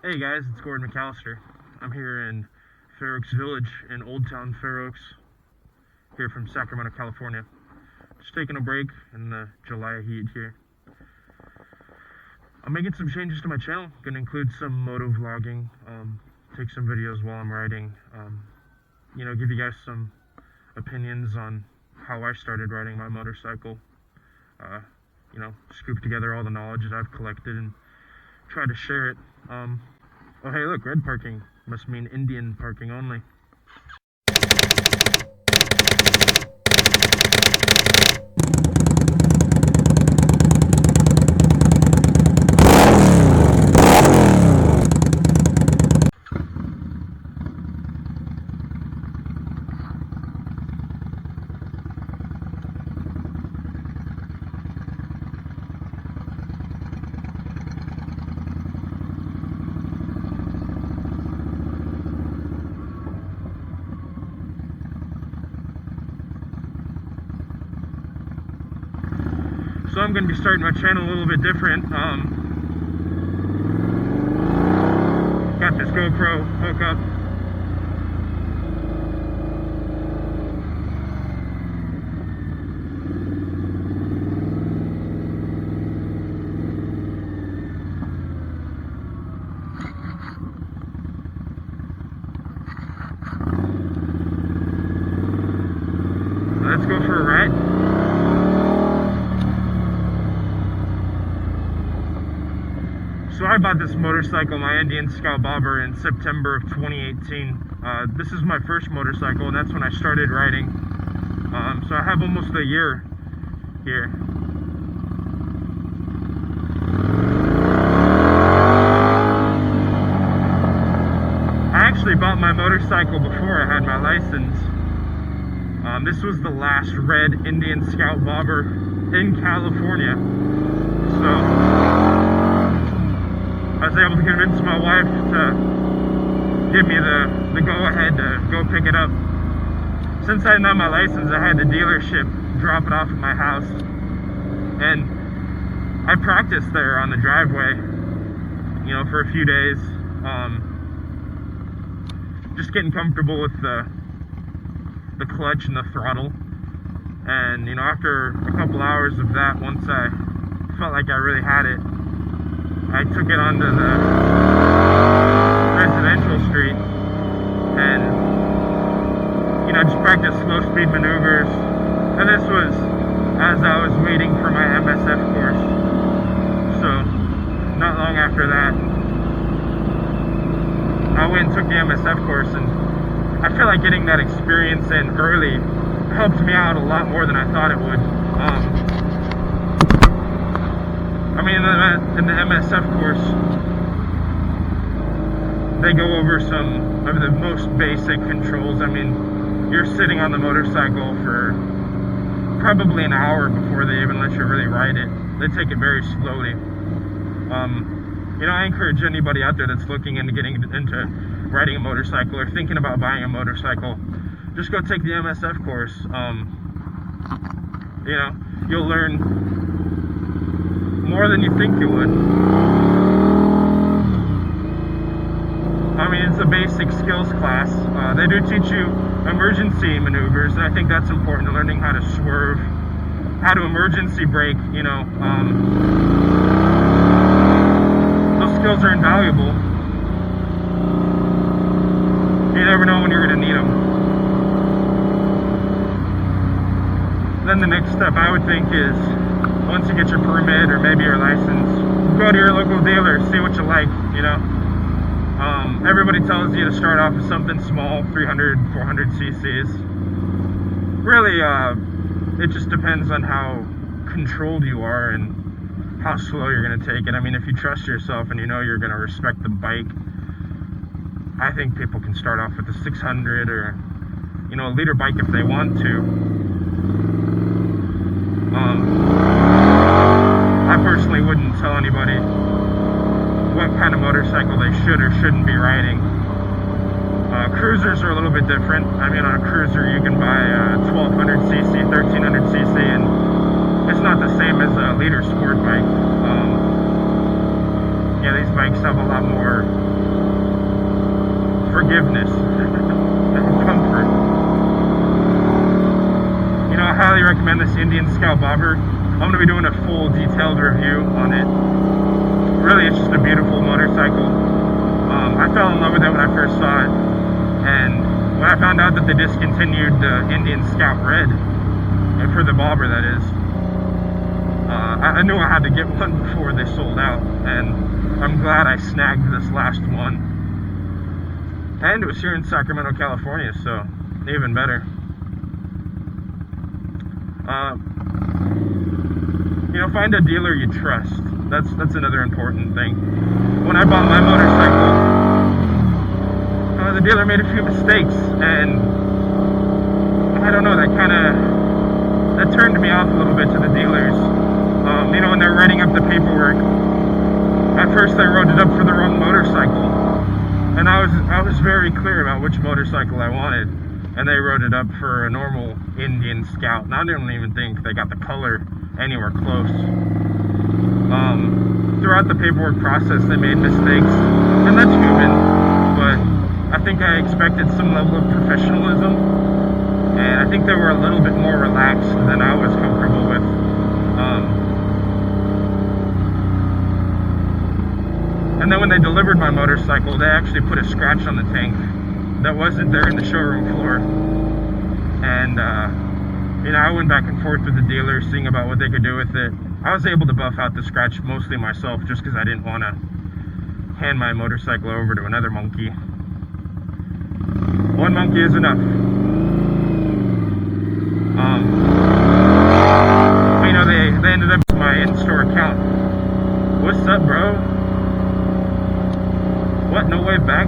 Hey guys, it's Gordon Mcallister. I'm here in Fair Oaks Village in Old Town Fair Oaks, here from Sacramento, California. Just taking a break in the July heat here. I'm making some changes to my channel. Gonna include some motovlogging, take some videos while I'm riding, give you guys some opinions on how I started riding my motorcycle. Scoop together all the knowledge that I've collected and try to share it. Oh hey look, red parking must mean Indian parking only. So I'm going to be starting my channel a little bit different. Got this GoPro hookup. Let's go for a ride. So I bought this motorcycle, my Indian Scout Bobber, in September of 2018. This is my first motorcycle, and that's when I started riding. So I have almost a year here. I actually bought my motorcycle before I had my license. This was the last red Indian Scout Bobber in California. So I was able to convince my wife to give me the go-ahead to go pick it up. Since I didn't have my license, I had the dealership drop it off at my house. And I practiced there on the driveway, for a few days. Just getting comfortable with the clutch and the throttle. And, after a couple hours of that, once I felt like I really had it, I took it onto the residential street and, just practiced slow speed maneuvers. And this was as I was waiting for my MSF course. So, not long after that, I went and took the MSF course, and I feel like getting that experience in early helped me out a lot more than I thought it would. In the MSF course, they go over some of the most basic controls. You're sitting on the motorcycle for probably an hour before they even let you really ride it. They take it very slowly. I encourage anybody out there that's looking into getting into riding a motorcycle or thinking about buying a motorcycle, just go take the MSF course. You'll learn more than you think you would. It's a basic skills class. They do teach you emergency maneuvers, and I think that's important, to learning how to swerve, how to emergency brake. Those skills are invaluable. You never know when you're going to need them. Then the next step, I would think, is once you get your permit or maybe your license, go to your local dealer, see what you like. Everybody tells you to start off with something small, 300, 400 cc's. Really, it just depends on how controlled you are and how slow you're going to take it. If you trust yourself and you're going to respect the bike, I think people can start off with a 600 or, a liter bike if they want to. I personally wouldn't tell anybody what kind of motorcycle they should or shouldn't be riding. Cruisers are a little bit different. On a cruiser you can buy a 1200cc, 1300cc, and it's not the same as a liter sport bike. yeah, these bikes have a lot more forgiveness and comfort. You know, I highly recommend this Indian Scout bobber. I'm going to be doing a full detailed review on it. Really, it's just a beautiful motorcycle. I fell in love with it when I first saw it, and when I found out that they discontinued the Indian Scout Red, and for the bobber that is, I knew I had to get one before they sold out, and I'm glad I snagged this last one. And it was here in Sacramento, California, so even better. You know, find a dealer you trust. That's another important thing. When I bought my motorcycle, the dealer made a few mistakes, and I don't know, that turned me off a little bit to the dealers. You know, when they're writing up the paperwork, at first they wrote it up for the wrong motorcycle, and I was very clear about which motorcycle I wanted, and they wrote it up for a normal Indian Scout, and I don't even think they got the color anywhere close. Throughout the paperwork process, they made mistakes, and that's human, but I think I expected some level of professionalism, and I think they were a little bit more relaxed than I was comfortable with. And then when they delivered my motorcycle, they actually put a scratch on the tank that wasn't there in the showroom floor. And, you know, I went back and forth with the dealer, seeing about what they could do with it. I was able to buff out the scratch mostly myself, just because I didn't want to hand my motorcycle over to another monkey. One monkey is enough. You know, they ended up with my in-store account. What's up, bro? What, no way back?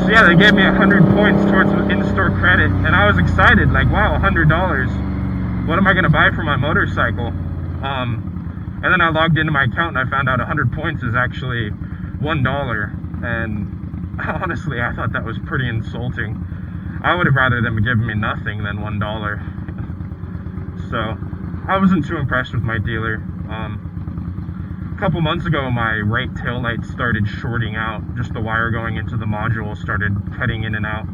So yeah, they gave me 100 points towards in-store credit, and I was excited, like, wow, $100. What am I gonna buy for my motorcycle? And then I logged into my account and I found out 100 points is actually $1. And honestly, I thought that was pretty insulting. I would have rather them given me nothing than $1. So I wasn't too impressed with my dealer. A couple months ago, my right tail light started shorting out. Just the wire going into the module started cutting in and out.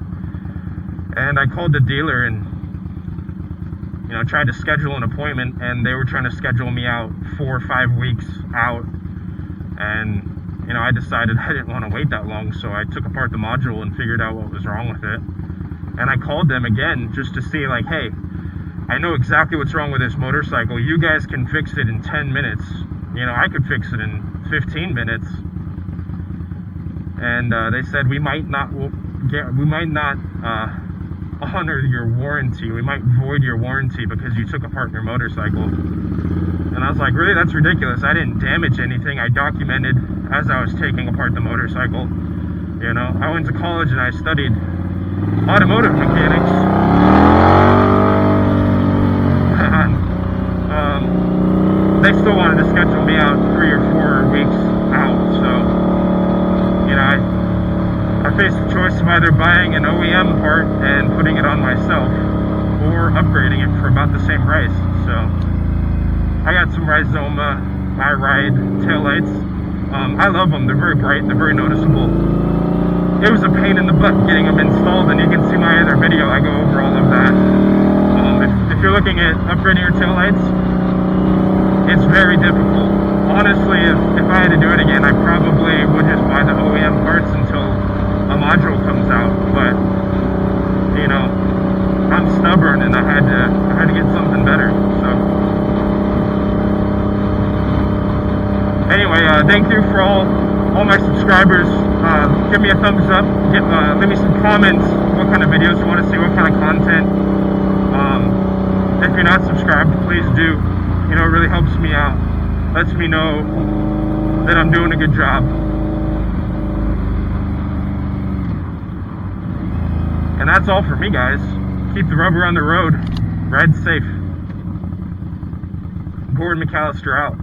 And I called the dealer and, you know, tried to schedule an appointment, and they were trying to schedule me out 4 or 5 weeks out. And, you know, I decided I didn't want to wait that long, so I took apart the module and figured out what was wrong with it. And I called them again just to see, like, hey, I know exactly what's wrong with this motorcycle. You guys can fix it in 10 minutes. You know, I could fix it in 15 minutes. And they said we might not honor your warranty. We might void your warranty because you took apart your motorcycle. And I was like, really? That's ridiculous. I didn't damage anything. I documented as I was taking apart the motorcycle. You know, I went to college and I studied automotive mechanics. They still wanted to schedule me out 3 or 4 weeks out, so, you know, I faced the choice of either buying an OEM part and putting it on myself, or upgrading it for about the same price. So, I got some Rhizoma I-Ride taillights. I love them. They're very bright. They're very noticeable. It was a pain in the butt getting them installed, and you can see my other video. I go over all of that. If you're looking at upgrading your taillights, it's very difficult. Honestly, if I had to do it again, I probably would just buy the OEM parts until a module comes out. But, you know, I'm stubborn and I had to get something better. So anyway, thank you for all my subscribers. Give me a thumbs up. Leave me some comments. What kind of videos you want to see? What kind of content? If you're not subscribed, please do. You know, it really helps me out. Lets me know that I'm doing a good job. And that's all for me, guys. Keep the rubber on the road. Ride safe. Gordon Mcallister out.